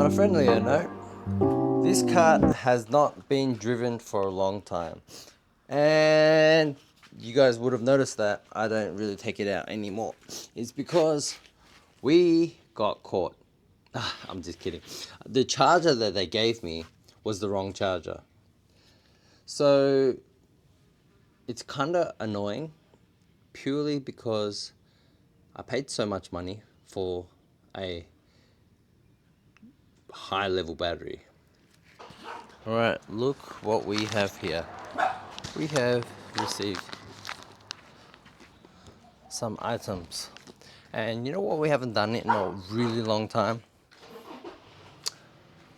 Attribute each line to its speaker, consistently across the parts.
Speaker 1: On a friendlier note, this cart has not been driven for a long time. And you guys would have noticed that I don't really take it out anymore. It's because we got caught. I'm just kidding. The charger that they gave me was the wrong charger. So it's kind of annoying purely because I paid so much money for a high level battery. Alright, look what we have here. We have received some items. And you know what we haven't done it in a really long time?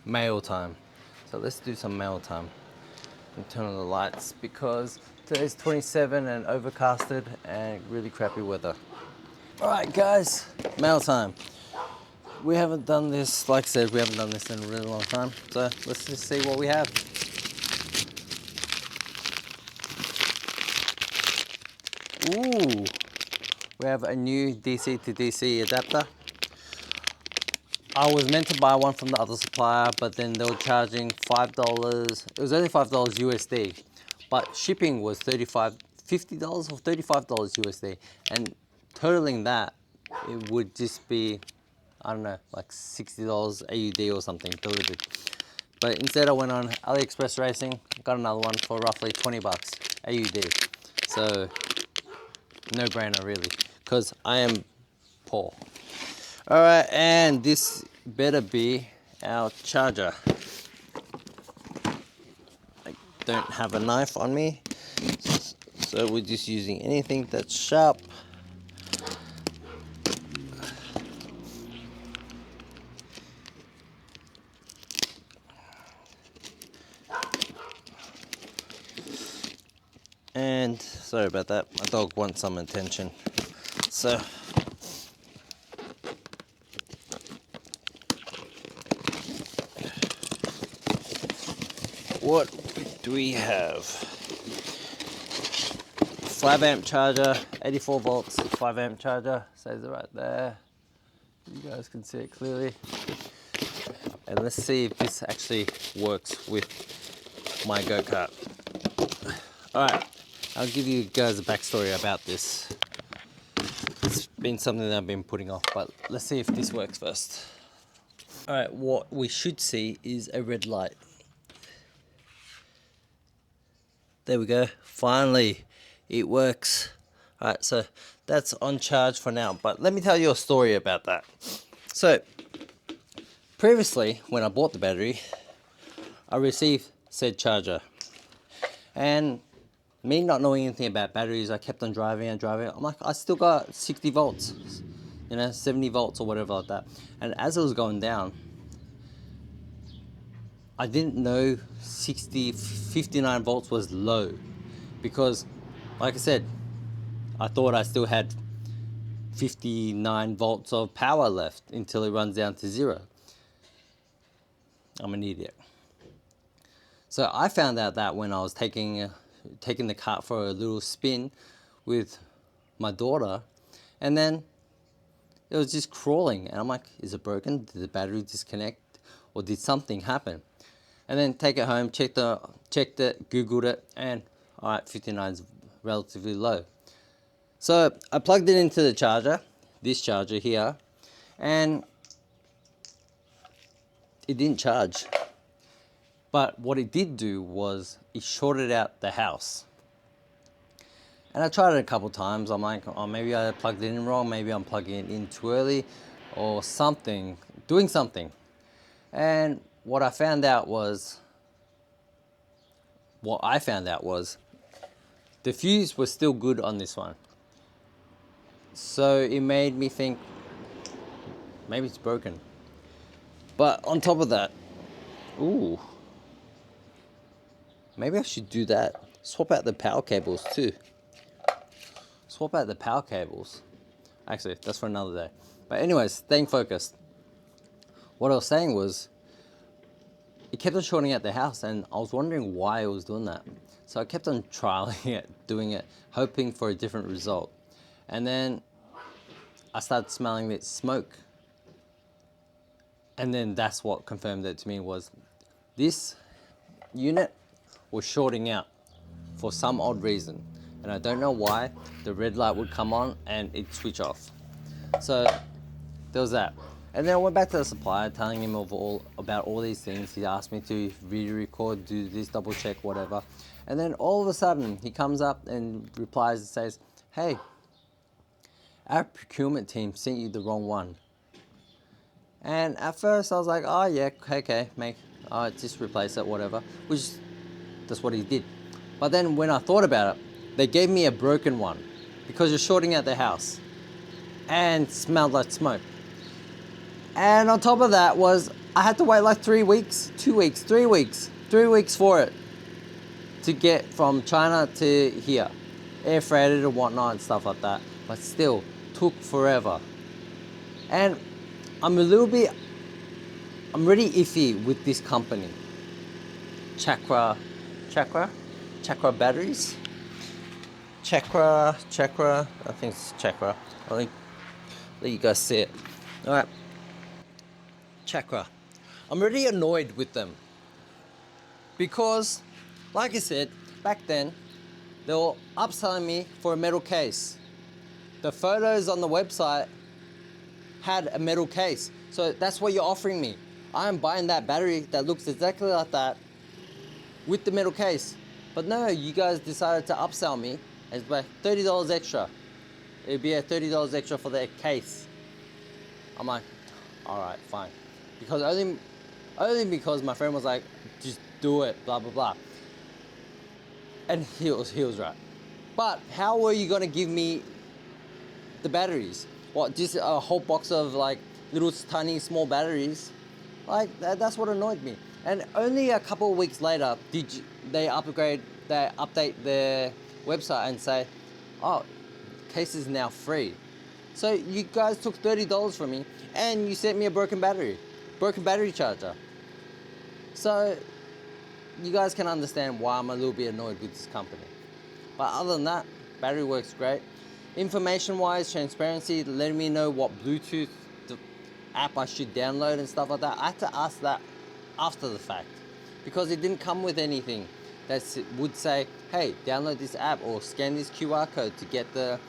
Speaker 1: Mail time. So let's do some mail time. And turn on the lights because today's 27 and overcasted and really crappy weather. Alright guys, mail time. We haven't done this, like I said, we haven't done this in a really long time. So let's just see what we have. Ooh, we have a new DC to DC adapter. I was meant to buy one from the other supplier, but then they were charging $5. It was only $5 USD, but shipping was $50 or $35 USD. And totaling that, it would just be, I don't know, like $60 AUD or something delivered. But instead I went on AliExpress Racing, got another one for roughly 20 bucks AUD. So no brainer really, because I am poor. Alright, and this better be our charger. I don't have a knife on me, so we're just using anything that's sharp. And sorry about that, my dog wants some attention. So what do we have? 5 amp charger, 84 volts, 5 amp charger, says it right there. You guys can see it clearly. And let's see if this actually works with my go-kart. Alright, I'll give you guys a backstory about this. It's been something that I've been putting off, but let's see if this works first. Alright, what we should see is a red light. There we go, finally it works. Alright, so that's on charge for now, but let me tell you a story about that. So previously, when I bought the battery, I received said charger, and me not knowing anything about batteries, I kept on driving and driving. I'm like, I still got 60 volts, you know, 70 volts or whatever like that. And as it was going down, I didn't know 59 volts was low, because like I said, I thought I still had 59 volts of power left until it runs down to 0. I'm an idiot. So I found out that when I was taking the cart for a little spin with my daughter, and then it was just crawling, and I'm like, is it broken? Did the battery disconnect, or did something happen? And then take it home, checked it, Googled it, and alright, 59 is relatively low. So I plugged it into the charger, this charger here, and it didn't charge. But what it did do was it shorted out the house. And I tried it a couple times. I'm like, oh, maybe I plugged it in wrong, maybe I'm plugging it in too early, or something, doing something. And what I found out was the fuse was still good on this one. So it made me think maybe it's broken. But on top of that, ooh, maybe I should do that. Swap out the power cables too. Swap out the power cables. Actually, that's for another day. But anyways, staying focused. What I was saying was, it kept on shorting out the house, and I was wondering why it was doing that. So I kept on trialing it, doing it, hoping for a different result. And then I started smelling that smoke. And then that's what confirmed it to me was this unit was shorting out for some odd reason. And I don't know why. The red light would come on and it'd switch off. So there was that. And then I went back to the supplier telling him about all these things. He asked me to video record, do this, double check, whatever. And then all of a sudden he comes up and replies and says, hey, our procurement team sent you the wrong one. And at first I was like, oh yeah, okay, mate, just replace it, whatever. Which, that's what he did. But then when I thought about it, they gave me a broken one because you're shorting out the house and smelled like smoke. And on top of that was, I had to wait like 3 weeks, 2 weeks, 3 weeks, 3 weeks for it to get from China to here. Air freighted and whatnot and stuff like that. But still, took forever. And I'm really iffy with this company. Chakra batteries? Chakra, I think it's Chakra. I'll let you guys see it. All right. Chakra. I'm really annoyed with them because, like I said, back then, they were upselling me for a metal case. The photos on the website had a metal case. So that's what you're offering me. I'm buying that battery that looks exactly like that with the metal case. But no, you guys decided to upsell me and buy $30 extra. It'd be a $30 extra for the case. I'm like, all right, fine. Because only because my friend was like, just do it, blah, blah, blah. And he was right. But how were you gonna give me the batteries? What, just a whole box of like little tiny small batteries? Like that's what annoyed me. And only a couple of weeks later they update their website and say, oh, case is now free. So you guys took $30 from me and you sent me a broken battery charger. So you guys can understand why I'm a little bit annoyed with this company. But other than that, battery works great. Information wise, transparency, letting me know what Bluetooth app I should download and stuff like that. I had to ask that after the fact because it didn't come with anything that would say, hey, download this app or scan this QR code to get the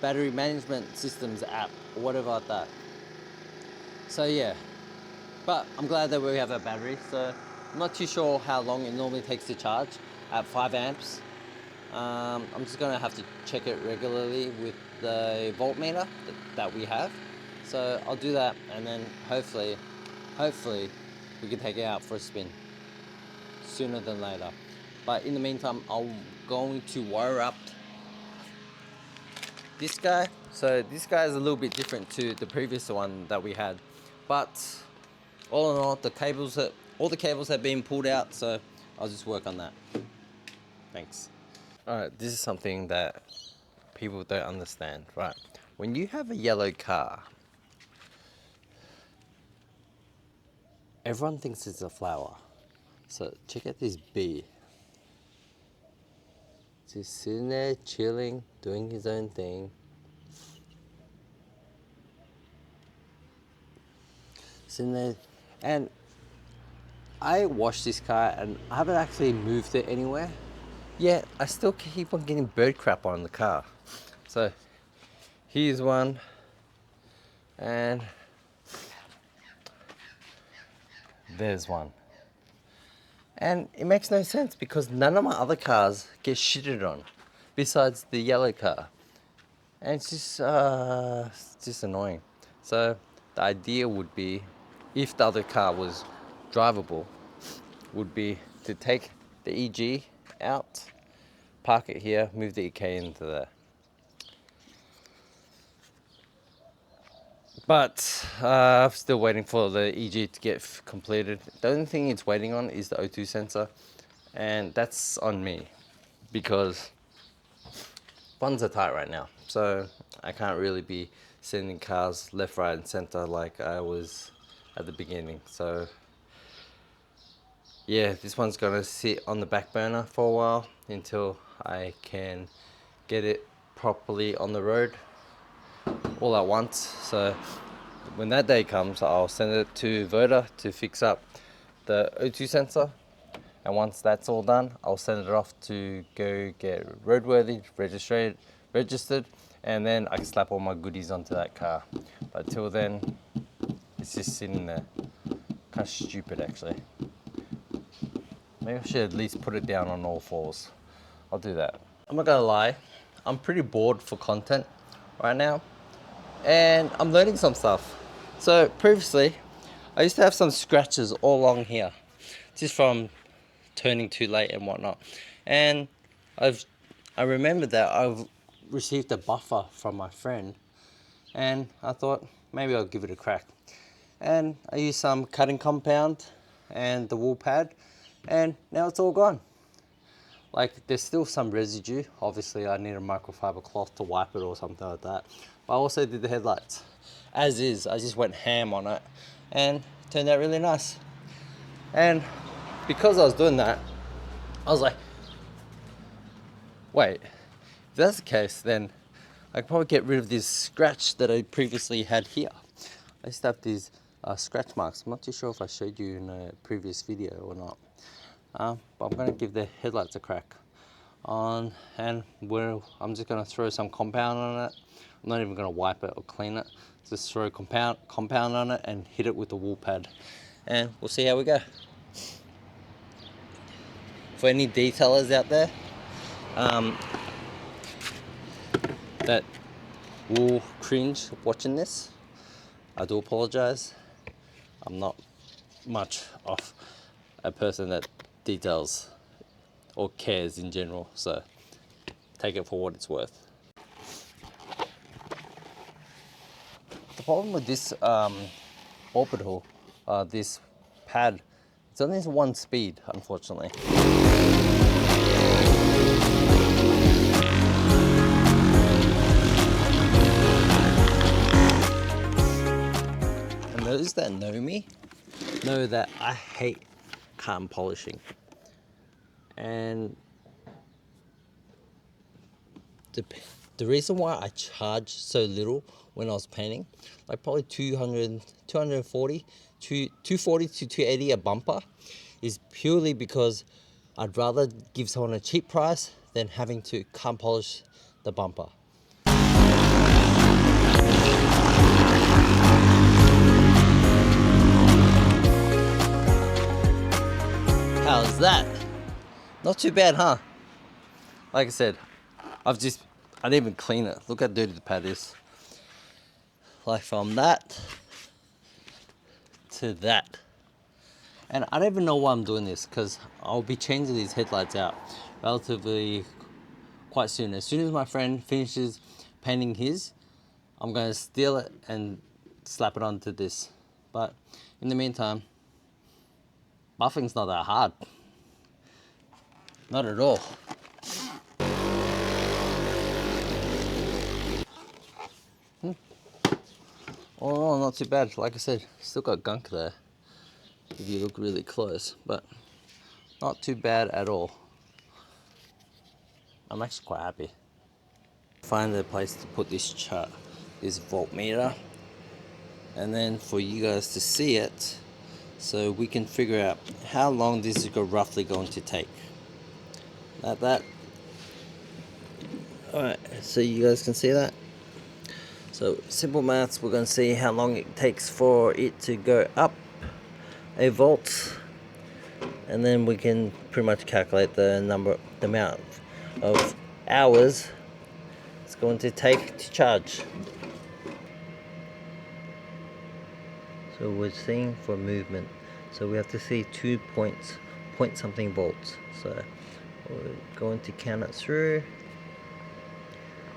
Speaker 1: battery management systems app or whatever like that. So yeah, but I'm glad that we have a battery. So I'm not too sure how long it normally takes to charge at 5 amps. I'm just gonna have to check it regularly with the voltmeter that we have. So I'll do that and then hopefully we can take it out for a spin sooner than later. But in the meantime, I'm going to wire up this guy. So this guy is a little bit different to the previous one that we had. But all in all, all the cables have been pulled out, so I'll just work on that. Thanks. Alright, this is something that people don't understand, right? When you have a yellow car, everyone thinks it's a flower. So check out this bee. Just sitting there, chilling, doing his own thing. Sitting there, and I washed this car and I haven't actually moved it anywhere. Yet I still keep on getting bird crap on the car. So here's one, and there's one. And it makes no sense because none of my other cars get shitted on besides the yellow car. And it's just annoying. So the idea would be, if the other car was drivable, would be to take the EG out, park it here, move the EK into there. But I'm still waiting for the EG to get completed. The only thing it's waiting on is the O2 sensor, and that's on me because funds are tight right now. So I can't really be sending cars left, right, and center like I was at the beginning. So yeah, this one's gonna sit on the back burner for a while until I can get it properly on the road all at once. So when that day comes, I'll send it to Voda to fix up the O2 sensor. And once that's all done, I'll send it off to go get roadworthy, registered, and then I can slap all my goodies onto that car. But till then, it's just sitting there. Kind of stupid, actually. Maybe I should at least put it down on all fours. I'll do that. I'm not gonna lie, I'm pretty bored for content right now, and I'm learning some stuff. So previously, I used to have some scratches all along here, just from turning too late and whatnot. And I remember that I've received a buffer from my friend, and I thought maybe I'll give it a crack. And I used some cutting compound and the wool pad, and now it's all gone. Like, there's still some residue. Obviously I need a microfiber cloth to wipe it or something like that. But I also did the headlights as is. I just went ham on it and it turned out really nice. And because I was doing that, I was like, wait, if that's the case, then I could probably get rid of this scratch that I previously had here. I used to have these scratch marks. I'm not too sure if I showed you in a previous video or not. But I'm gonna give the headlights a crack on, and I'm just gonna throw some compound on it. I'm not even gonna wipe it or clean it. Just throw compound on it and hit it with the wool pad, and we'll see how we go. For any detailers out there that will cringe watching this, I do apologize. I'm not much of a person that details or cares in general, so take it for what it's worth. The problem with this orbital, this pad, it's only one speed, unfortunately. And those that know me know that I hate carbon polishing. And the reason why I charged so little when I was painting, like probably 240 to 280 a bumper, is purely because I'd rather give someone a cheap price than having to carbon polish the bumper. How's that? Not too bad, huh? Like I said, I didn't even clean it. Look how dirty the pad is. Like from that to that. And I don't even know why I'm doing this, because I'll be changing these headlights out relatively quite soon. As soon as my friend finishes painting his, I'm gonna steal it and slap it onto this. But in the meantime, buffing's not that hard. Not at all. Oh, not too bad. Like I said, still got gunk there if you look really close, but not too bad at all. I'm actually quite happy. Find a place to put this chart, this voltmeter, and then for you guys to see it, so we can figure out how long this is roughly going to take. Like that. Alright, so you guys can see that. So simple maths, we're going to see how long it takes for it to go up a volt, and then we can pretty much calculate the amount of hours it's going to take to charge. So we're seeing for movement, so we have to see 2 points, point something volts. So we're going to count it through.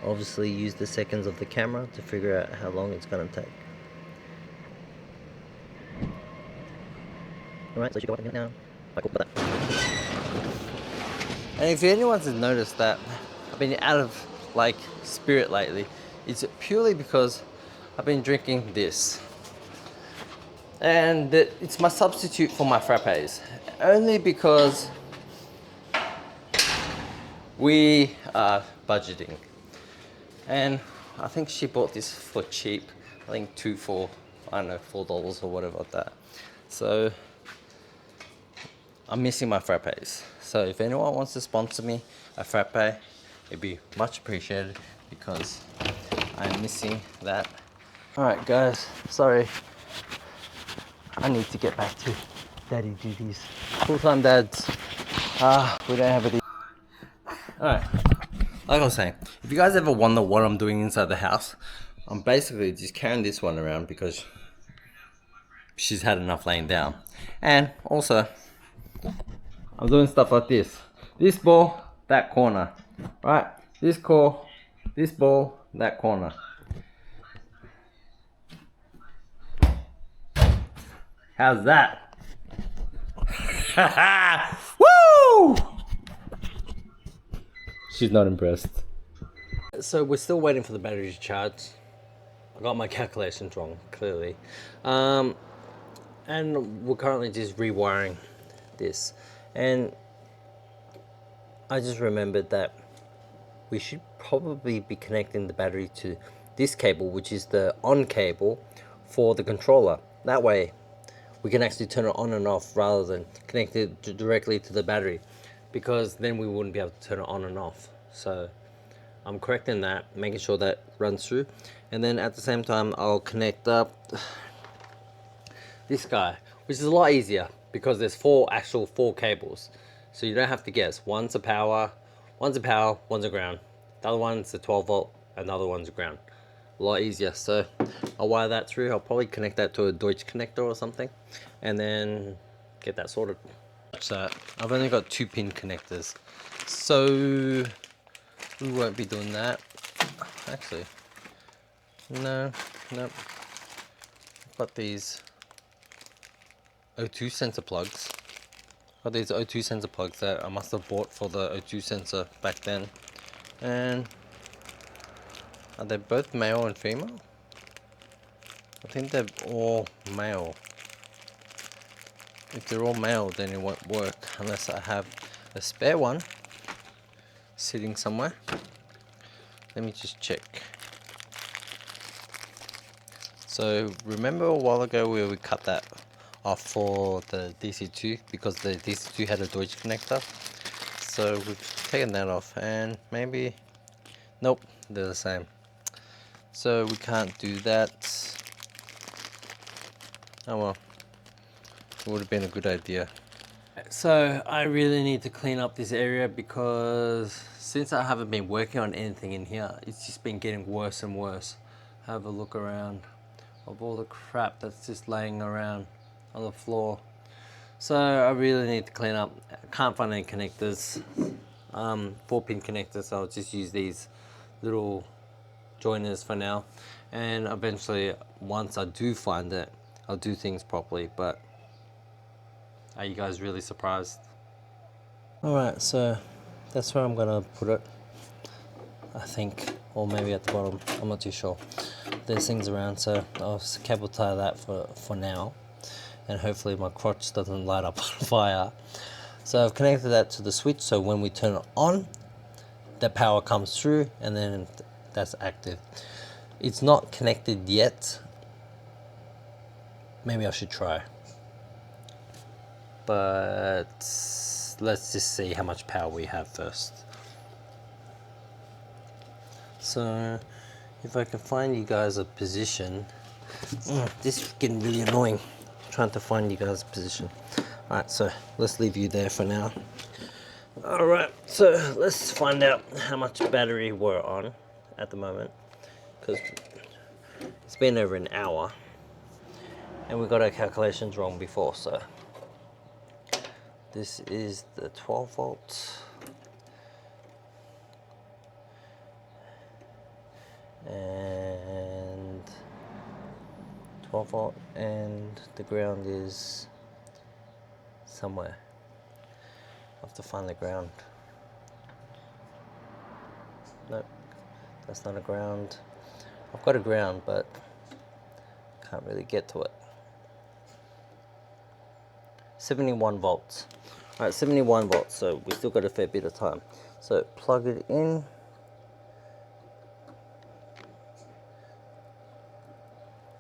Speaker 1: Obviously use the seconds of the camera to figure out how long it's going to take. Alright, so you go now. And if anyone's noticed that I've been out of like spirit lately, it's purely because I've been drinking this. And it's my substitute for my frappes. Only because we are budgeting. And I think she bought this for cheap. I think 2 for I don't know, $4 or whatever like that. So I'm missing my frappes. So if anyone wants to sponsor me a frappe, it'd be much appreciated because I'm missing that. Alright guys, sorry. I need to get back to daddy duties. Full-time dads. We don't have it. Alright, like I was saying, if you guys ever wonder what I'm doing inside the house, I'm basically just carrying this one around because she's had enough laying down. And also, I'm doing stuff like this. This ball, that corner. Right? This ball, that corner. How's that? Woo! She's not impressed. So we're still waiting for the battery to charge. I got my calculations wrong, clearly. And we're currently just rewiring this. And I just remembered that we should probably be connecting the battery to this cable, which is the on cable for the controller. That way we can actually turn it on and off rather than connect it directly to the battery, because then we wouldn't be able to turn it on and off. So I'm correcting that, making sure that runs through, and then at the same time I'll connect up this guy, which is a lot easier because there's four cables, so you don't have to guess. One's a power, one's a ground, the other one's a 12 volt, another one's a ground. A lot easier. So I'll wire that through. I'll probably connect that to a Deutsch connector or something, and then get that sorted. So I've only got 2-pin connectors, so we won't be doing that. Actually, nope. I've got these O2 sensor plugs. Got these O2 sensor plugs that I must have bought for the O2 sensor back then. And are they both male and female? I think they're all male. If they're all male, then it won't work unless I have a spare one sitting somewhere. Let me just check. So remember a while ago where we cut that off for the DC2 because the DC2 had a Deutsch connector? So we've taken that off, and maybe, nope, they're the same. So we can't do that. Oh well, it would have been a good idea. So I really need to clean up this area because since I haven't been working on anything in here, it's just been getting worse and worse. Have a look around of all the crap that's just laying around on the floor. So I really need to clean up. I can't find any connectors, 4-pin connectors, so I'll just use these little joiners for now, and eventually once I do find it, I'll do things properly. But are you guys really surprised? Alright, so that's where I'm gonna put it, I think, or maybe at the bottom, I'm not too sure. There's things around, so I'll cable tie that for now, and hopefully my crotch doesn't light up on fire. So I've connected that to the switch, so when we turn it on, the power comes through and then that's active. It's not connected yet. Maybe I should try, but let's just see how much power we have first. So if I can find you guys a position. This is getting really annoying, trying to find you guys a position. Alright, so let's leave you there for now. Alright, so let's find out how much battery we're on at the moment, because it's been over an hour and we got our calculations wrong before. So this is the 12 volts and 12 volt, and the ground is somewhere. I have to find the ground. Nope, that's not a ground. I've got a ground, but can't really get to it. 71 volts. Alright, 71 volts, so we still got a fair bit of time. So plug it in.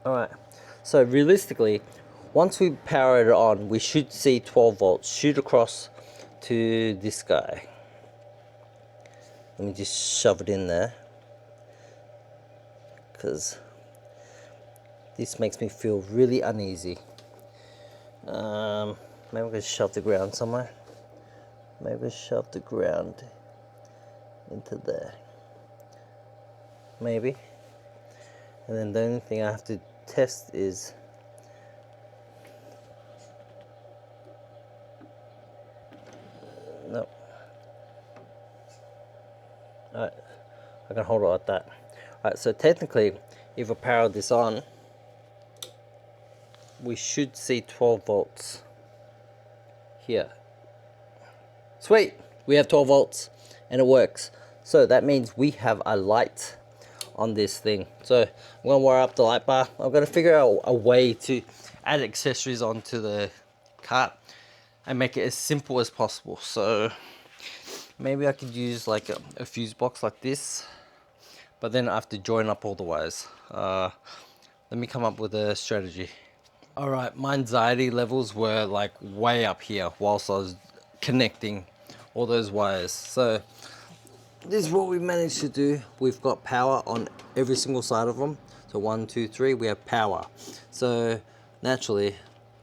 Speaker 1: Alright, So realistically, once we power it on, we should see 12 volts shoot across to this guy. Let me just shove it in there, because this makes me feel really uneasy. Maybe I'm going to shove the ground somewhere. Maybe shove the ground into there. Maybe. And then the only thing I have to test is no. Alright, I can hold it like that. Alright, so technically, if I power this on, we should see 12 volts here. Sweet! We have 12 volts and it works. So that means we have a light on this thing. So I'm going to wire up the light bar. I'm going to figure out a way to add accessories onto the cart and make it as simple as possible. So maybe I could use like a fuse box like this, but then I have to join up all the wires. Let me come up with a strategy. Alright, my anxiety levels were like way up here whilst I was connecting all those wires. So this is what we managed to do. We've got power on every single side of them. So 1, 2, 3, we have power. So naturally,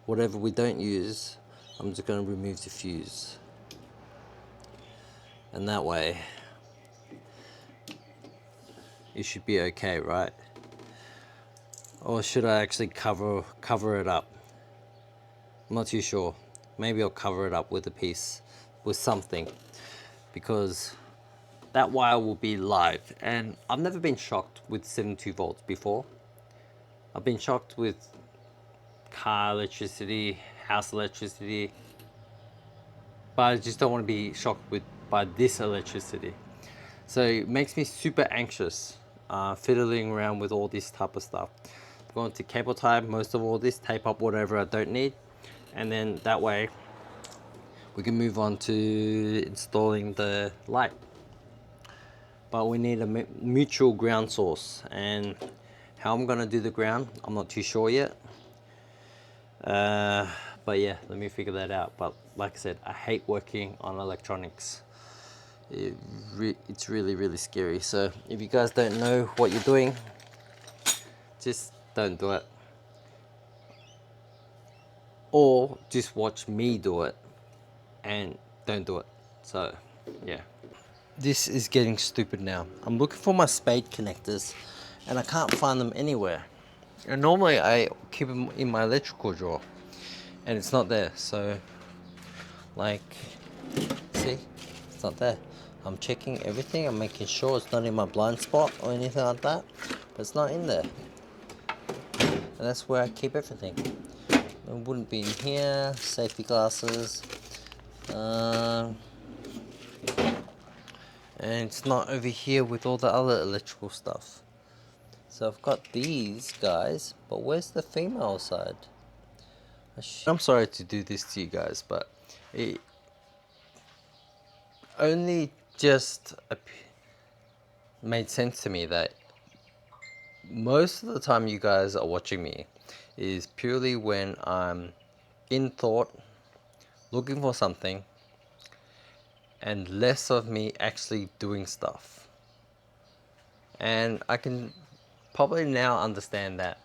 Speaker 1: whatever we don't use, I'm just going to remove the fuse. And that way, it should be okay, right? Or should I actually cover it up? I'm not too sure. Maybe I'll cover it up with a piece, with something, because that wire will be live. And I've never been shocked with 72 volts before. I've been shocked with car electricity, house electricity, but I just don't want to be shocked by this electricity. So it makes me super anxious, fiddling around with all this type of stuff. I'm going to cable tie most of all this, tape up whatever I don't need, and then that way we can move on to installing the light. But we need a mutual ground source, and how I'm gonna do the ground, I'm not too sure yet. But yeah, let me figure that out. But like I said, I hate working on electronics. It's really, really scary. So if you guys don't know what you're doing, just don't do it. Or just watch me do it and don't do it. So yeah. This is getting stupid now. I'm looking for my spade connectors and I can't find them anywhere. And normally I keep them in my electrical drawer and it's not there. So like, see, it's not there. I'm checking everything. I'm making sure it's not in my blind spot or anything like that, but it's not in there. And that's where I keep everything. It wouldn't be in here. Safety glasses. And it's not over here with all the other electrical stuff. So I've got these guys, but where's the female side? I'm sorry to do this to you guys, but it only just made sense to me that most of the time you guys are watching me is purely when I'm in thought, looking for something, and less of me actually doing stuff. And I can probably now understand that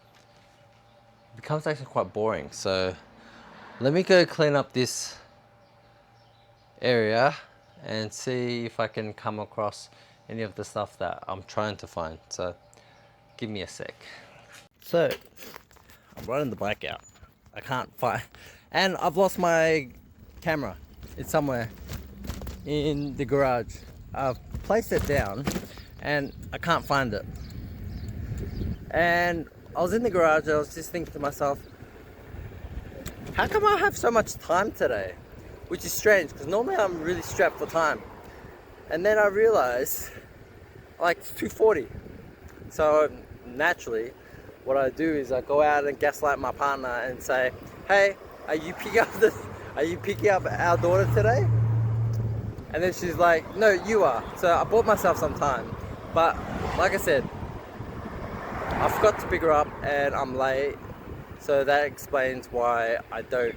Speaker 1: it becomes actually quite boring. So let me go clean up this area and see if I can come across any of the stuff that I'm trying to find. So give me a sec. So I'm running the bike out. I can't find, and I've lost my camera. It's somewhere in the garage. I've placed it down and I can't find it. And I was in the garage and I was just thinking to myself, how come I have so much time today? Which is strange, because normally I'm really strapped for time. And then I realized, like, it's 2:40. So naturally, what I do is I go out and gaslight my partner and say, hey, are you picking up our daughter today? And then she's like, no, you are. So I bought myself some time. But like I said, I forgot to pick her up and I'm late. So that explains why I thought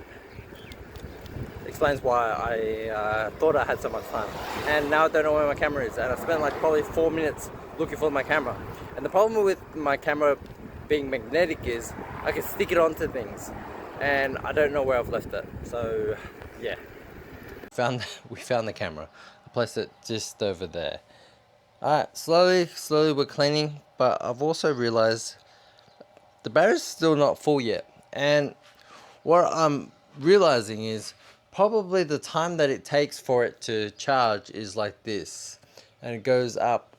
Speaker 1: I had so much time, and now I don't know where my camera is, and I spent like probably 4 minutes looking for my camera. And the problem with my camera being magnetic is I can stick it onto things, and I don't know where I've left it. So yeah, we found the camera. I placed it just over there. Alright, slowly we're cleaning, but I've also realized the battery's still not full yet. And what I'm realizing is probably the time that it takes for it to charge is like this, and it goes up.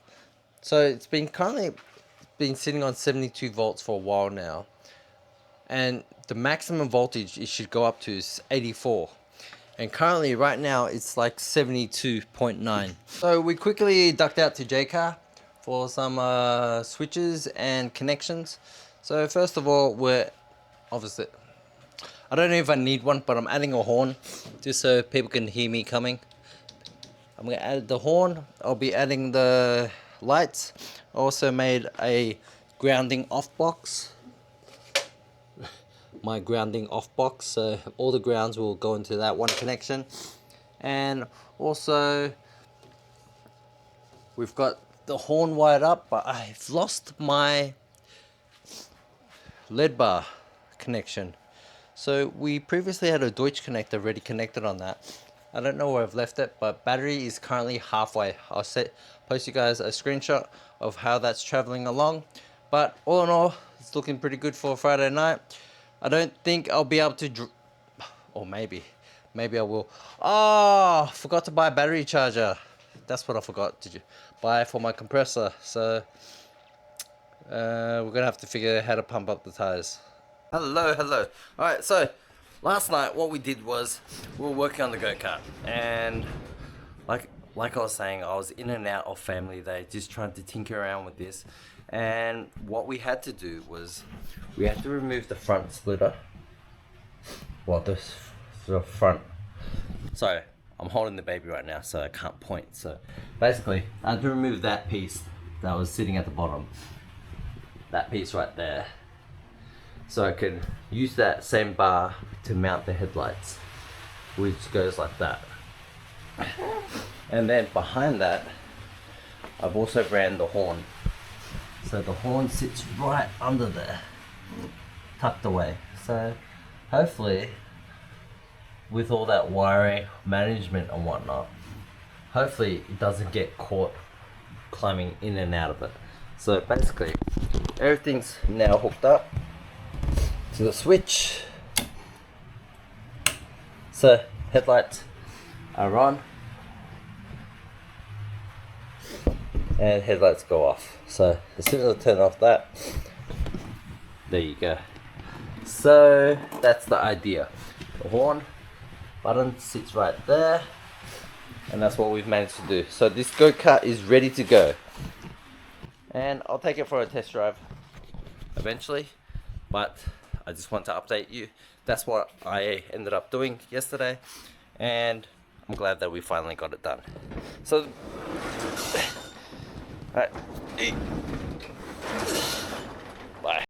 Speaker 1: So it's been currently been sitting on 72 volts for a while now, and the maximum voltage it should go up to is 84, and currently right now it's like 72.9. So we quickly ducked out to JCar for some switches and connections. So first of all, we're obviously, I don't know if I need one, but I'm adding a horn just so people can hear me coming. I'm gonna add the horn. I'll be adding the lights. I also made a grounding off box. My grounding off box, so all the grounds will go into that one connection. And also we've got the horn wired up, but I've lost my lead bar connection. So we previously had a Deutsch connector already connected on that. I don't know where I've left it, but battery is currently halfway. I'll post you guys a screenshot of how that's traveling along. But all in all, it's looking pretty good for a Friday night. I don't think I'll be able to, or maybe I will. Oh, forgot to buy a battery charger. That's what I forgot to buy for my compressor. So we're gonna have to figure out how to pump up the tires. Hello. Alright, so last night what we did was we were working on the go-kart, and like I was saying, I was in and out of family day just trying to tinker around with this. And what we had to do was we had to remove the front splitter. Well, the front, sorry, I'm holding the baby right now so I can't point. So basically I had to remove that piece that was sitting at the bottom, that piece right there, so I could use that same bar to mount the headlights, which goes like that. And then behind that I've also ran the horn, so the horn sits right under there, tucked away. So hopefully with all that wiring management and whatnot, hopefully it doesn't get caught climbing in and out of it. So basically everything's now hooked up to the switch, so headlights are on and headlights go off. So as soon as I turn off that, there you go. So that's the idea. The horn button sits right there, and that's what we've managed to do. So this go-kart is ready to go, and I'll take it for a test drive eventually, but I just want to update you. That's what I ended up doing yesterday, and I'm glad that we finally got it done. So alright,